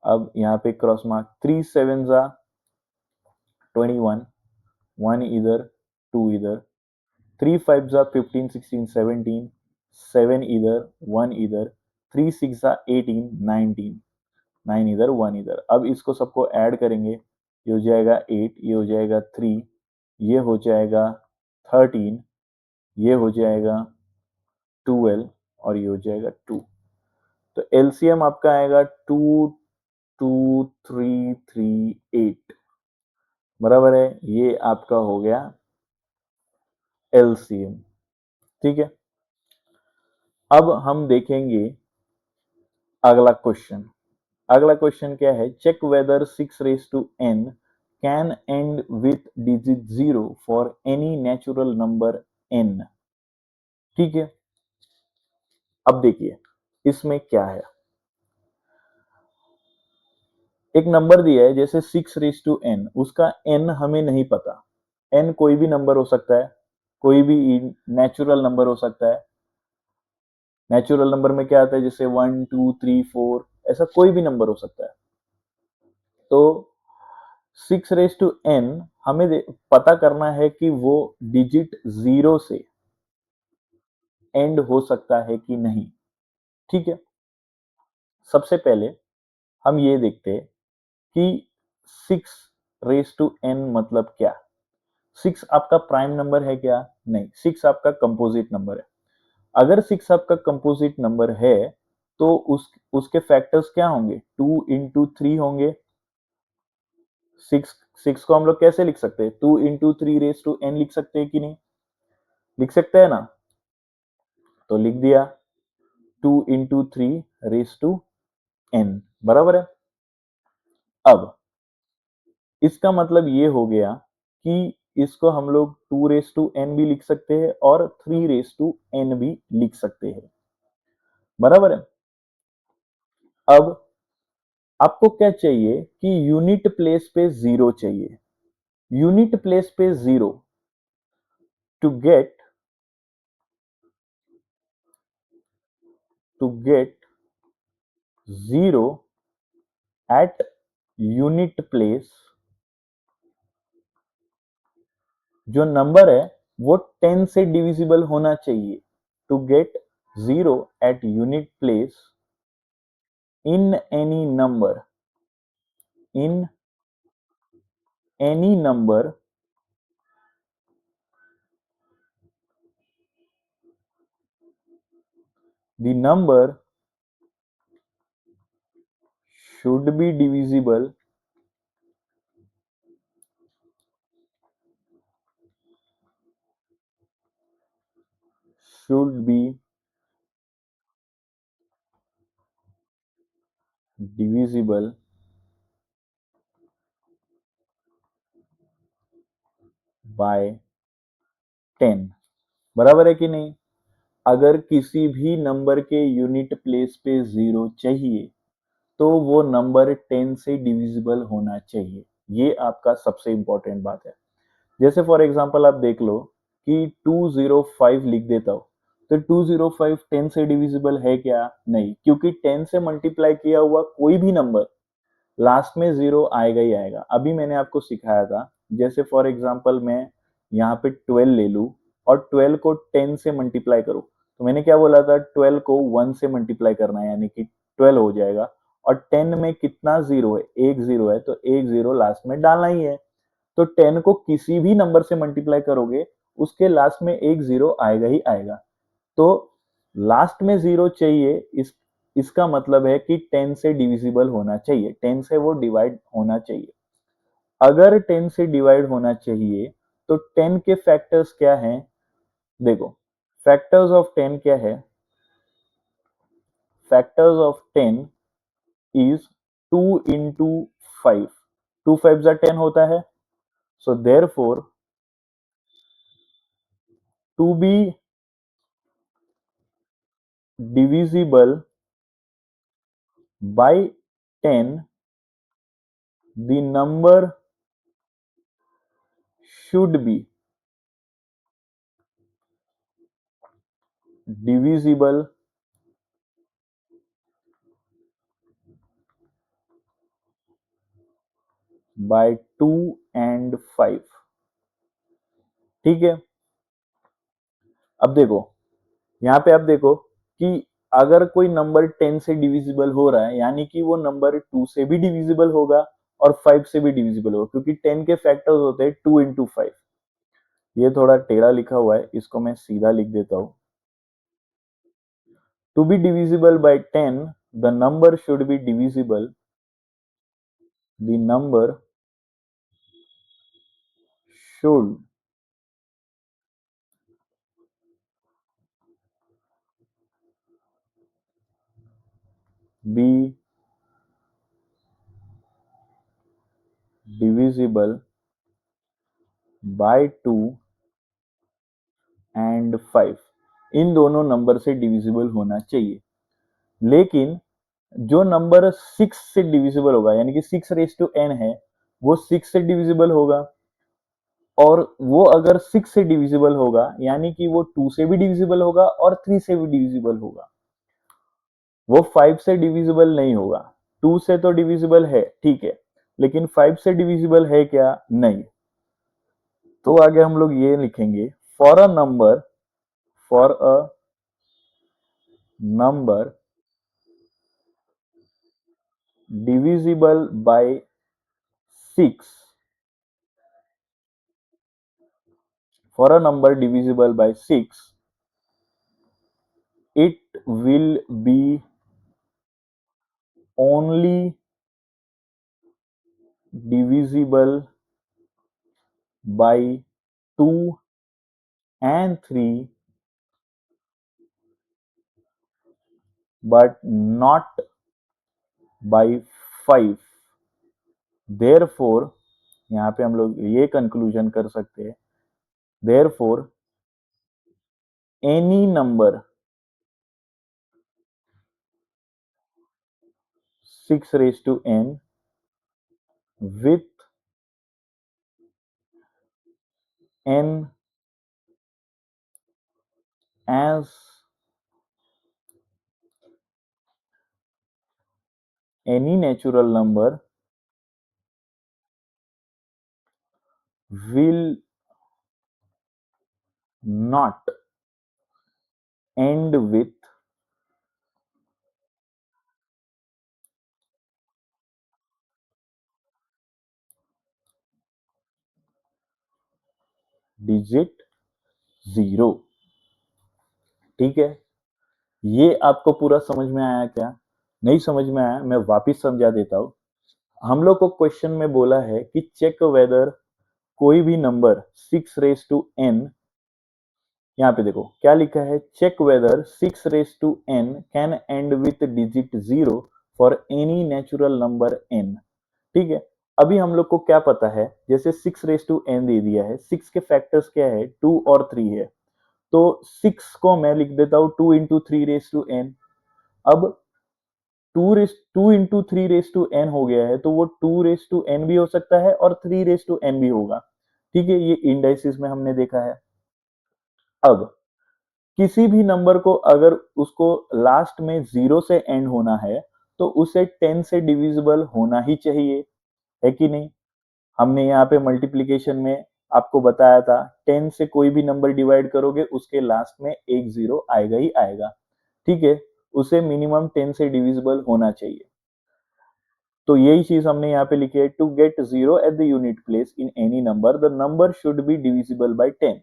अब यहाँ पे क्रॉस मार्क, 3 7 जा 21, 1 इधर, 2 इधर, 3 5 जा 15 16 17, 7 इधर, 1 इधर, 3 6 जा 18 19, 9 इधर, 1 इधर। अब इसको सबको ऐड करेंगे, ये हो जाएगा 8, ये हो जाएगा 3, ये हो जाएगा 13, ये हो जाएगा 12 और ये हो जाएगा 2। तो एलसीएम आपका आएगा 2 2 3 3 8, बराबर है। ये आपका हो गया एलसीएम। ठीक है, अब हम देखेंगे अगला क्वेश्चन। अगला क्वेश्चन क्या है, check whether 6 raise to n can end with digit 0 for any natural number n। ठीक है, अब देखिए इसमें क्या है। एक नंबर दिया है जैसे 6 रेज टू n, उसका n हमें नहीं पता। n कोई भी नंबर हो सकता है, कोई भी नेचुरल नंबर हो सकता है। नेचुरल नंबर में क्या आता है, जैसे 1 2 3 4, ऐसा कोई भी नंबर हो सकता है। तो 6 रेज टू n हमें पता करना है कि वो डिजिट 0 से एंड हो सकता है कि नहीं। ठीक है, सबसे पहले हम ये देखते हैं कि 6 रेज टू n मतलब क्या। 6 आपका प्राइम नंबर है क्या? नहीं, 6 आपका कंपोजिट नंबर है। अगर 6 आपका कंपोजिट नंबर है तो उसके फैक्टर्स क्या होंगे, 2 इंटू 3 होंगे। 6 6 को हम लोग कैसे लिख सकते हैं, 2 इंटू 3 रेज टू n लिख सकते हैं कि नहीं? लिख सकते हैं ना? तो लिख दिया 2 इंटू 3 रेज टू n, बराबर है। अब इसका मतलब ये हो गया कि इसको हम लोग 2 रेज टू n भी लिख सकते हैं और 3 रेज टू n भी लिख सकते हैं, बराबर है। अब आपको क्या चाहिए कि यूनिट प्लेस पे 0 चाहिए। यूनिट प्लेस पे 0 to get to get 0 at unit place, जो नंबर है वो 10 से डिविजिबल होना चाहिए। To get 0 at unit place in any number, in any number the number should be divisible should be divisible by 10, बराबर है कि नहीं? अगर किसी भी नंबर के यूनिट प्लेस पे 0 चाहिए तो वो नंबर 10 से डिविजिबल होना चाहिए। ये आपका सबसे इंपॉर्टेंट बात है। जैसे फॉर एग्जांपल आप देख लो कि 205 लिख देता हूं, तो 205 10 से डिविजिबल है क्या? नहीं, क्योंकि 10 से मल्टीप्लाई किया हुआ कोई भी नंबर लास्ट में 0 आएगा ही आएगा। अभी मैंने आपको सिखाया था, जैसे फॉर एग्जांपल मैं यहाँ पे 12 ले लूं और 12 को 10 से मल्टीप्लाई करूं, तो मैंने क्या बोला था, 12 को 1 से मल्टीप्लाई करना है, यानी कि 12 हो जाएगा। और 10 में कितना जीरो है, एक जीरो है, तो एक जीरो लास्ट में डालना ही है। तो 10 को किसी भी नंबर से मल्टीप्लाई करोगे उसके लास्ट में एक जीरो आएगा ही आएगा। तो लास्ट में जीरो चाहिए, इसका मतलब है कि 10 से डिविजिबल होना चाहिए, 10 से वो डिवाइड होना चाहिए। अगर 10 से डिवाइड होना चाहिए तो 10 के फैक्टर्स क्या हैं? देखो, फैक्टर्स ऑफ 10 क्या है? फैक्टर्स ऑफ 10 इज 2 इंटू 5, 2 5 जा 10 होता है। So therefore to be divisible by 10, the number should be divisible by 2 and 5। ठीक है, अब देखो, यहाँ पे आप देखो कि अगर कोई नंबर 10 से डिविजिबल हो रहा है, यानी कि वो नंबर 2 से भी डिविजिबल होगा और 5 से भी डिविजिबल होगा, क्योंकि 10 के फैक्टर्स होते हैं 2 इंटू 5। ये थोड़ा टेढ़ा लिखा हुआ है, इसको मैं सीधा लिख देता हूं। To be divisible by 10, the number should be divisible, the number should be divisible by 2 and 5। इन दोनों नंबर से डिविजिबल होना चाहिए। लेकिन जो नंबर 6 से डिविजिबल होगा, यानी कि 6 रेज टू n है, वो 6 से डिविजिबल होगा। और वो अगर 6 से डिविजिबल होगा, यानी कि वो 2 से भी डिविजिबल होगा और 3 से भी डिविजिबल होगा। वो 5 से डिविजिबल नहीं होगा। 2 से तो डिविजिबल है, ठीक है, लेकिन 5 से डिविजिबल है क्या? नहीं। तो आगे हम लोग ये लिखेंगे, for a number, for a number divisible by 6, for a number divisible by 6, it will be only divisible by 2 and 3, but not by 5। Therefore, यहाँ पे हम लोग ये कंक्लूजन कर सकते हैं, therefore any number 6 raised to n with n as any natural number will not end with digit 0। ठीक है, ये आपको पूरा समझ में आया क्या? नहीं समझ में आया, मैं वापिस समझा देता हूं। हम लोग को क्वेश्चन में बोला है कि चेक वेदर कोई भी नंबर 6 रेज टू n, यहाँ पे देखो क्या लिखा है, check whether 6 raise to n can end with digit 0 for any natural number n। ठीक है, अभी हम लोग को क्या पता है, जैसे 6 रेज टू n दे दिया है, 6 के फैक्टर्स क्या है, 2 और 3 है। तो 6 को मैं लिख देता हूं 2 इंटू 3 रेज टू n। अब 2 इंटू 3 रेज टू n हो गया है, तो वो 2 रेज टू n भी हो सकता है और 3 रेज टू n भी होगा। ठीक है, ये इंडाइसिस में हमने देखा है। अब किसी भी नंबर को अगर उसको लास्ट में 0 से एंड होना है, तो उसे 10 से डिविजिबल होना ही चाहिए, है कि नहीं? हमने यहाँ पे मल्टीप्लीकेशन में आपको बताया था, 10 से कोई भी नंबर डिवाइड करोगे उसके लास्ट में एक जीरो आएगा ही आएगा। ठीक है, उसे मिनिमम 10 से डिविजिबल होना चाहिए। तो यही चीज हमने यहाँ पे लिखी है, to get zero at the unit place in any number the number should be divisible by 10।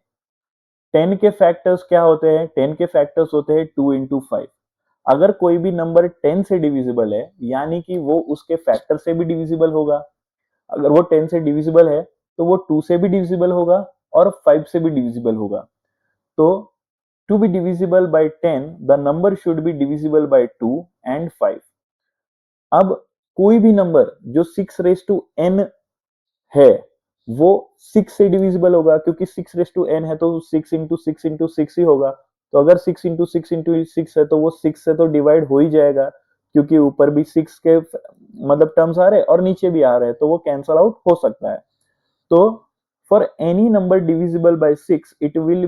10 के फैक्टर्स क्या होते हैं? 10 के फैक्टर्स होते हैं 2 इंटू 5। अगर कोई भी नंबर 10 से डिविजिबल है, यानी कि वो उसके फैक्टर से भी डिविजिबल होगा। अगर वो 10 से डिविजिबल है, तो वो 2 से भी डिविजिबल होगा और 5 से भी डिविजिबल होगा। तो to be divisible by 10, the number should be divisible by 2 and 5। अब कोई भी नंबर जो 6 रेज टू n है, वो 6 से डिविजिबल होगा, क्योंकि 6 रेज टू n है तो 6 इंटू 6 इंटू 6 ही होगा। तो अगर 6 इंटू 6 इंटू 6 है, तो वो 6 से तो डिवाइड हो ही जाएगा, क्योंकि ऊपर भी 6 के मतलब टर्म्स आ रहे हैं और नीचे भी आ रहे हैं, तो वो कैंसल आउट हो सकता है। तो for any number divisible by 6, it will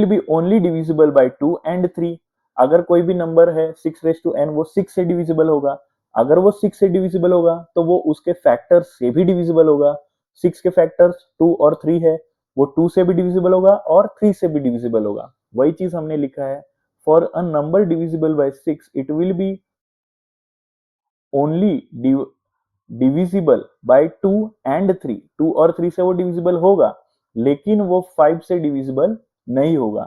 be only divisible by 2 and 3। अगर कोई भी नंबर है 6 रेज टू n, वो 6 से डिविजिबल होगा, अगर वो 6 से डिविजिबल होगा तो वो उसके फैक्टर से भी डिविजिबल होगा। 6 के फैक्टर्स 2 और 3 है, वो 2 से भी डिविजिबल होगा और 3 से भी डिविजिबल होगा। वही चीज हमने लिखा है, for a number divisible by 6 it will be only divisible by 2 and 3। 2 और 3 से वो डिविजिबल होगा, लेकिन वो 5 से डिविजिबल नहीं होगा।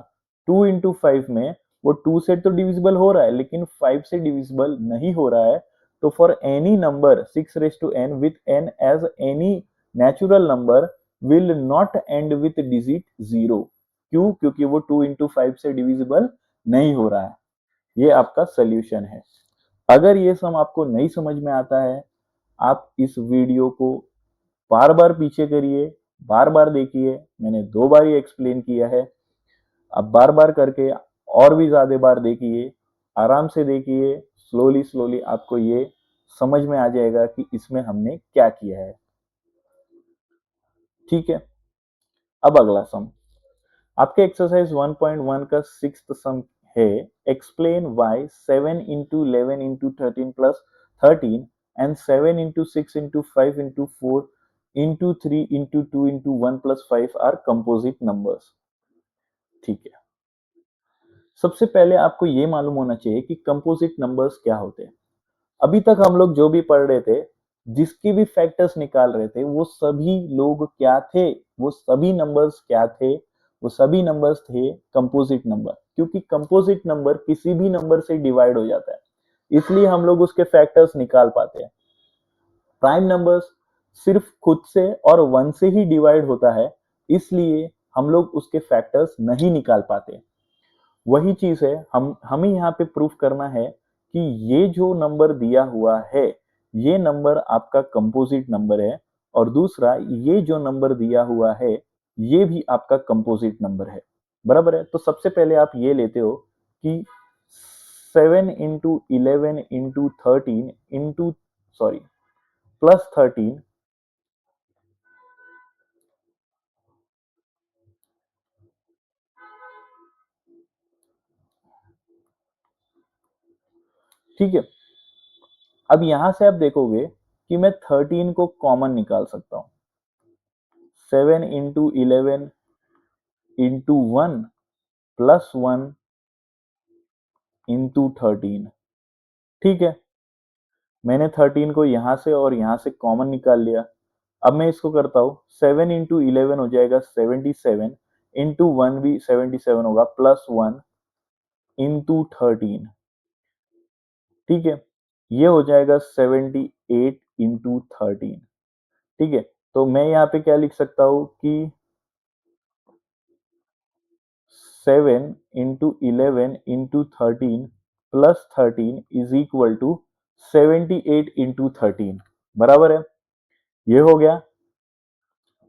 2 इंटू 5 में वो 2 से तो डिविजिबल हो रहा है, लेकिन 5 से डिविजिबल नहीं हो रहा है। तो for any number 6 raise to n with n as any natural number will not end with digit 0। क्यों? क्योंकि वो 2 इंटू 5 से डिविजिबल नहीं हो रहा है। ये आपका सोल्यूशन है। अगर ये सम आपको नहीं समझ में आता है, आप इस वीडियो को बार बार पीछे करिए, बार बार देखिए। मैंने 2 बार ही एक्सप्लेन किया है, आप बार बार करके और भी ज्यादा बार देखिए, आराम से देखिए। स्लोली स्लोली आपको ये समझ में आ जाएगा कि इसमें हमने क्या किया है। ठीक है, अब अगला सम आपके एक्सरसाइज 1.1 का 6th सम है। Explain why 7 into 11 into 13 plus 13 and 7 into 6 into 5 into 4 into 3 into 2 into 1 plus 5 are composite numbers. ठीक है, सबसे पहले आपको ये मालूम होना चाहिए कि कंपोजिट नंबर्स क्या होते हैं। अभी तक हम लोग जो भी पढ़ रहे थे, जिसके भी फैक्टर्स निकाल रहे थे, वो सभी लोग क्या थे, वो सभी नंबर्स क्या थे, वो सभी नंबर्स थे कंपोजिट नंबर। क्योंकि कंपोजिट नंबर किसी भी नंबर से डिवाइड हो जाता है, इसलिए हम लोग उसके फैक्टर्स निकाल पाते हैं। प्राइम नंबर्स सिर्फ खुद से और 1 से ही डिवाइड होता है, इसलिए हम लोग उसके फैक्टर्स नहीं निकाल पाते। वही चीज है, हम हमें यहाँ पे प्रूफ करना है कि ये जो नंबर दिया हुआ है, ये नंबर आपका कंपोजिट नंबर है। और दूसरा, ये जो नंबर दिया हुआ है, ये भी आपका कंपोजिट नंबर है। बराबर है। तो सबसे पहले आप ये लेते हो कि 7 into 11 into 13 into sorry plus 13। ठीक है, अब यहां से आप देखोगे कि मैं 13 को कॉमन निकाल सकता हूं। 7 इंटू 11 इंटू 1 प्लस 1 इंटू 13। ठीक है, मैंने 13 को यहां से और यहां से कॉमन निकाल लिया। अब मैं इसको करता हूं, 7 इंटू 11 हो जाएगा 77, इंटू 1 भी 77 होगा, प्लस 1 इंटू 13। ठीक है, ये हो जाएगा 78 इंटू 13। ठीक है, तो मैं यहाँ पे क्या लिख सकता हूं कि 7 into 11 into 13 plus 13 is equal to 78 into 13। बराबर है, ये हो गया।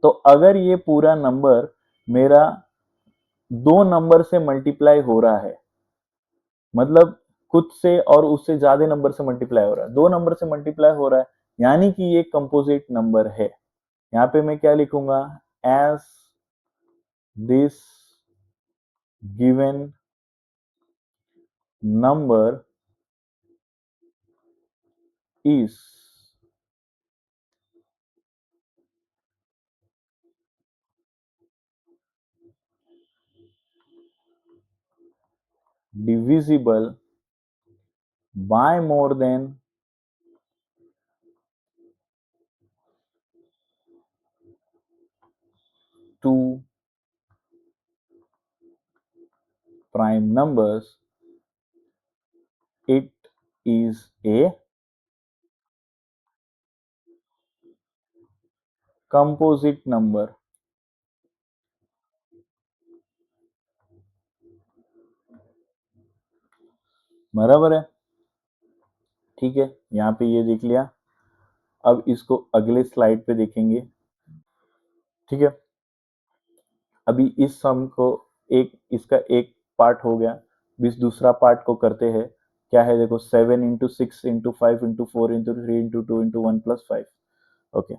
तो अगर ये पूरा नंबर मेरा दो नंबर से मल्टीप्लाई हो रहा है, मतलब खुद से और उससे ज्यादा नंबर से मल्टीप्लाई हो रहा है, दो नंबर से मल्टीप्लाई हो रहा है, यानी कि ये कंपोजिट नंबर है। यहाँ पे मैं क्या लिखूंगा, as this given number is divisible by more than two prime numbers, it is a composite number। बराबर है। ठीक है, यहाँ पे ये देख लिया। अब इसको अगले स्लाइड पे देखेंगे। ठीक है, अभी इस सम को इसका एक पार्ट हो गया। इस दूसरा पार्ट को करते हैं। क्या है देखो, 7 into 6 into 5 into 4 into 3 into 2 into 1 plus 5। Okay,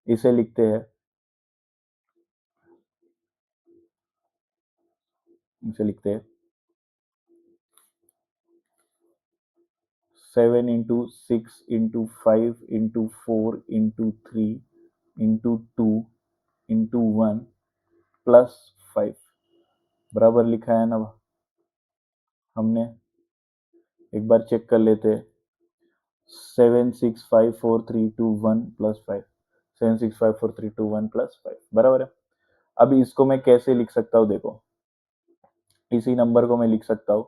इसे लिखते हैं, इसे लिखते हैं 7 into 6 into 5 into 4 into 3 into 2 into 1 plus 5 बराबर लिखा है ना हमने। एक बार चेक कर लेते हैं। 7 6 5 4 3 2 1 प्लस 5, 7 6 5 4 3 2 1 प्लस 5 बराबर है। अब इसको मैं कैसे लिख सकता हूँ देखो, इसी नंबर को मैं लिख सकता हूँ,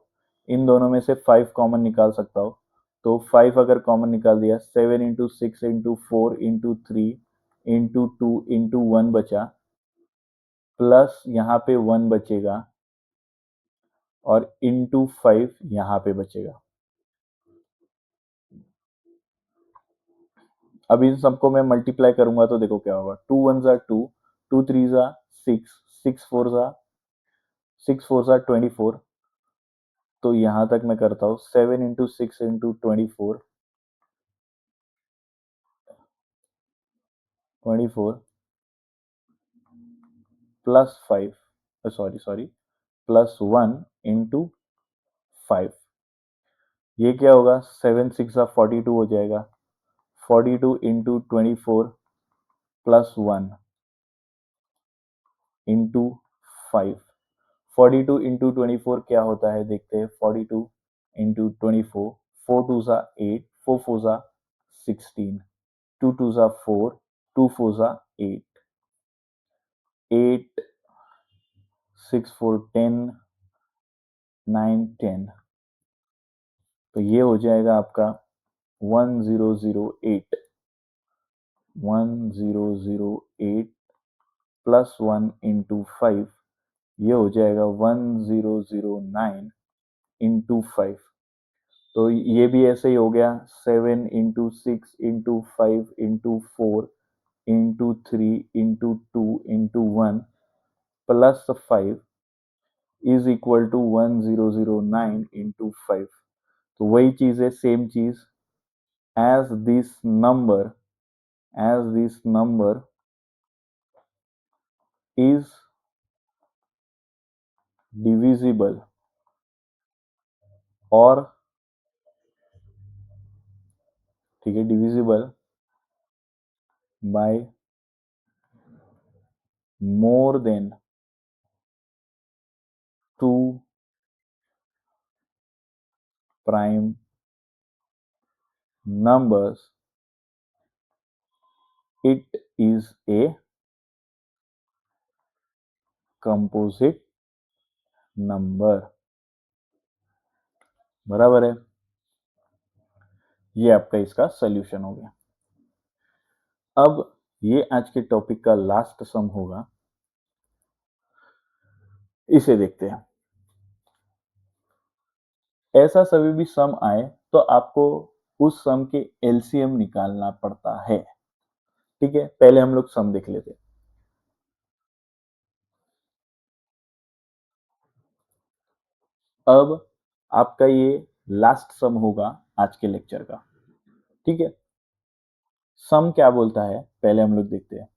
इन दोनों में से 5 कॉमन निकाल सकता हूँ। तो 5 अगर कॉमन निकाल दिया, 7 into 6 into 4 into 3 into 2 into 1 बचा, प्लस यहाँ पे 1 बचेगा और इंटू 5 यहाँ पे बचेगा। अब इन सबको मैं मल्टीप्लाई करूंगा तो देखो क्या होगा, 2 1 जा 2, 2 3 जा 6, 6 4 जा 24, तो यहां तक मैं करता हूं 7 into 6 into 24, 24 plus 5, sorry plus 1 into 5, ये क्या होगा, 7 6 जा 42 हो जाएगा, 42 इंटू 24 प्लस 1 इंटू 5, 42 इंटू 24 क्या होता है देखते हैं, 42 इंटू 24, 4 2 जा 8, 4 4 जा 16, 2 2 जा 4, 2 4 जा 8, 8 6 4 10, 9 10, तो ये हो जाएगा आपका 1008, 1008 प्लस 1 इंटू 5, ये हो जाएगा 1009 इंटू 5। तो ये भी ऐसे ही हो गया, 7 into 6 into 5 into 4 into 3 into 2 into 1 plus 5 is equal to 1009 into 5। तो वही चीज है, सेम चीज, as this number as this number is divisible और ठीक है divisible by more than two prime numbers, it is a composite number। बराबर है, ये आपका इसका सॉल्यूशन हो गया। अब ये आज के टॉपिक का लास्ट सम होगा, इसे देखते हैं। ऐसा सभी भी सम आए तो आपको उस सम के एलसीएम निकालना पड़ता है। ठीक है, पहले हम लोग सम देख लेते हैं। अब आपका ये लास्ट सम होगा आज के लेक्चर का। ठीक है, सम क्या बोलता है पहले हम लोग देखते हैं।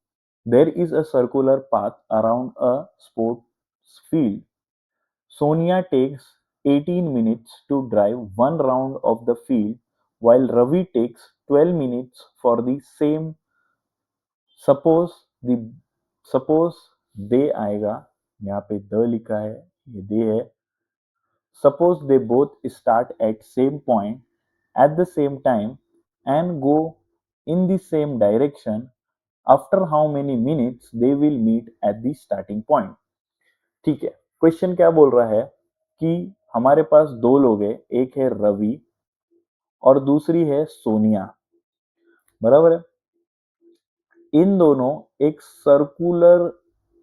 There is a circular path around a sports field. Sonia takes 18 minutes to drive one round of the field while Ravi takes 12 minutes for the same। Suppose the suppose they आएगा, यहाँ पे द लिखा है, ये दे है। Suppose they both start at same point at the same time and go in the same direction, after how many minutes they will meet at the starting point। ठीक है, question क्या बोल रहा है कि हमारे पास दो लोग हैं, एक है रवि और दूसरी है सोनिया। बराबर है, इन दोनों एक सर्कुलर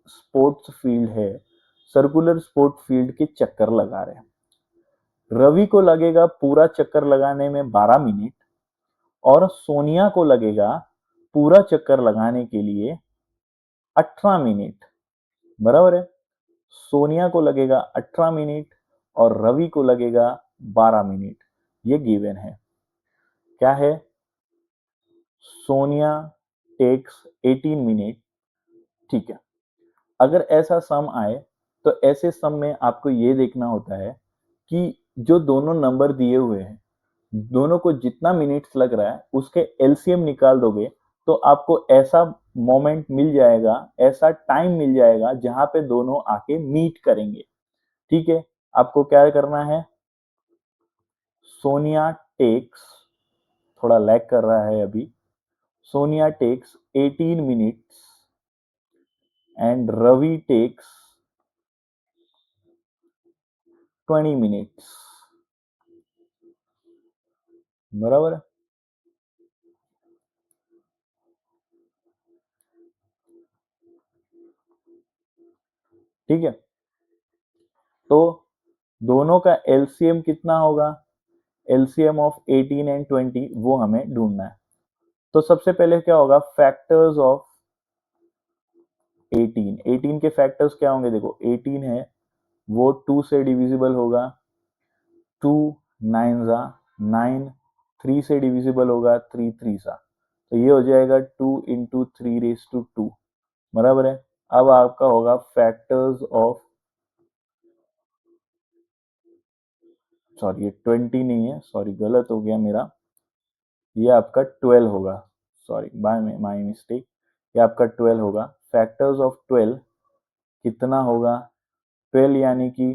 स्पोर्ट्स फील्ड है, सर्कुलर स्पोर्ट फील्ड के चक्कर लगा रहे हैं। रवि को लगेगा पूरा चक्कर लगाने में 12 मिनट और सोनिया को लगेगा पूरा चक्कर लगाने के लिए 18 मिनट। बराबर है, सोनिया को लगेगा 18 मिनट और रवि को लगेगा 12 मिनट। ये गिवन है, क्या है, सोनिया टेक्स 18 मिनट। ठीक है, अगर ऐसा सम आए तो ऐसे सम में आपको ये देखना होता है कि जो दोनों नंबर दिए हुए हैं, दोनों को जितना मिनट्स लग रहा है उसके एलसीएम निकाल दोगे तो आपको ऐसा मोमेंट मिल जाएगा, ऐसा टाइम मिल जाएगा जहां पे दोनों आके मीट करेंगे। ठीक है, आपको क्या करना है, सोनिया टेक्स, थोड़ा लैग कर रहा है अभी, Sonia takes 18 minutes and Ravi takes 20 minutes. बराबर है। ठीक है, तो दोनों का एलसीएम कितना होगा, एलसीएम ऑफ 18 एंड 20 वो हमें ढूंढना है। तो सबसे पहले क्या होगा, फैक्टर्स ऑफ 18, 18 के फैक्टर्स क्या होंगे, देखो 18 है वो 2 से डिविजिबल होगा, 2 9 जा 9, 3 से डिविजिबल होगा, 3 3 सा, तो ये हो जाएगा 2 इंटू 3 रेज टू 2। बराबर है। अब आपका होगा फैक्टर्स ऑफ, सॉरी ये 20 नहीं है, सॉरी गलत हो गया मेरा, ये आपका 12 होगा, सॉरी बाय माय मिस्टेक, ये आपका 12 होगा। फैक्टर्स ऑफ 12 कितना होगा, 12 यानी कि,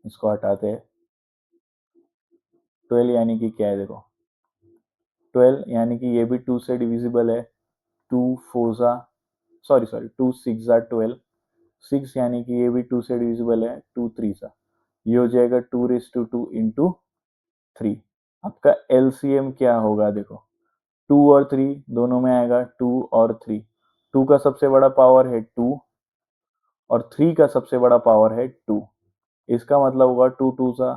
इसको हटाते हैं, 12 यानी कि क्या है, देखो 12 यानी कि ये भी 2 से डिविजिबल है, 2 4 जा, सॉरी सॉरी 2 6 जा 12, 6 यानी कि ये भी 2 से डिविजिबल है, 2 3 सा, ये हो जाएगा 2 रेज टू 2 इंटू 3। आपका एलसीएम क्या होगा, देखो 2 और 3 दोनों में आएगा, 2 और 3, 2 का सबसे बड़ा पावर है 2 और 3 का सबसे बड़ा पावर है 2, इसका मतलब होगा 2 2 सा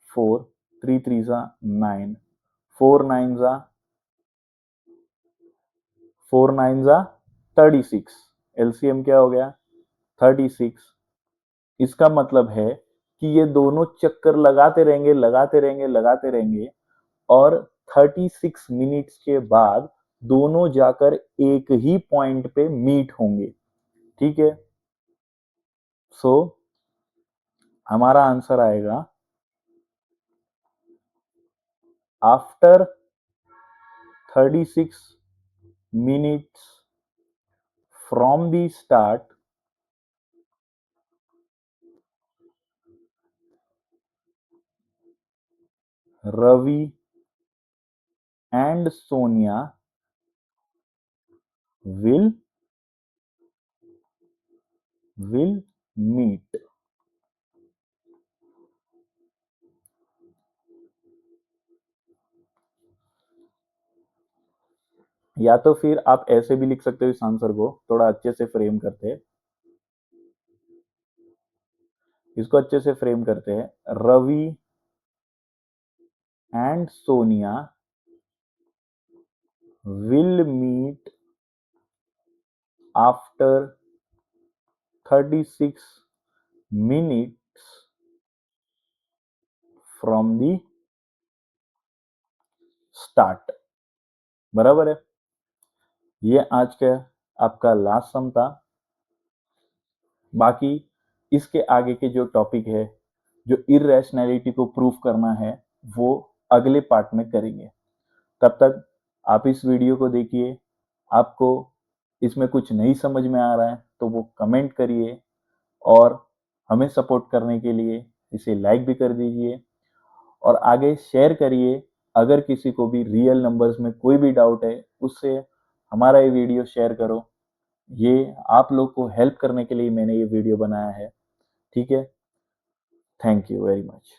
4, 3 3 सा 9, 4 9 सा 4 9 सा 36, एलसीएम क्या हो गया 36। इसका मतलब है कि ये दोनों चक्कर लगाते रहेंगे लगाते रहेंगे लगाते रहेंगे और 36 मिनट्स के बाद दोनों जाकर एक ही पॉइंट पे मीट होंगे। ठीक है, सो हमारा आंसर आएगा after 36 minutes from the start Ravi and Sonia will meet। या तो फिर आप ऐसे भी लिख सकते हो इस आंसर को, थोड़ा अच्छे से फ्रेम करते हैं, इसको अच्छे से फ्रेम करते हैं, Ravi and Sonia will meet after 36 minutes from the start। बराबर है। ये आज का आपका लास्ट सम था। बाकी इसके आगे के जो टॉपिक है, जो इरेशनैलिटी को प्रूव करना है, वो अगले पार्ट में करेंगे। तब तक आप इस वीडियो को देखिए, आपको इसमें कुछ नहीं समझ में आ रहा है तो वो कमेंट करिए और हमें सपोर्ट करने के लिए इसे लाइक भी कर दीजिए और आगे शेयर करिए। अगर किसी को भी रियल नंबर्स में कोई भी डाउट है उससे हमारा ये वीडियो शेयर करो। ये आप लोग को हेल्प करने के लिए मैंने ये वीडियो बनाया है। ठीक है, थैंक यू वेरी मच।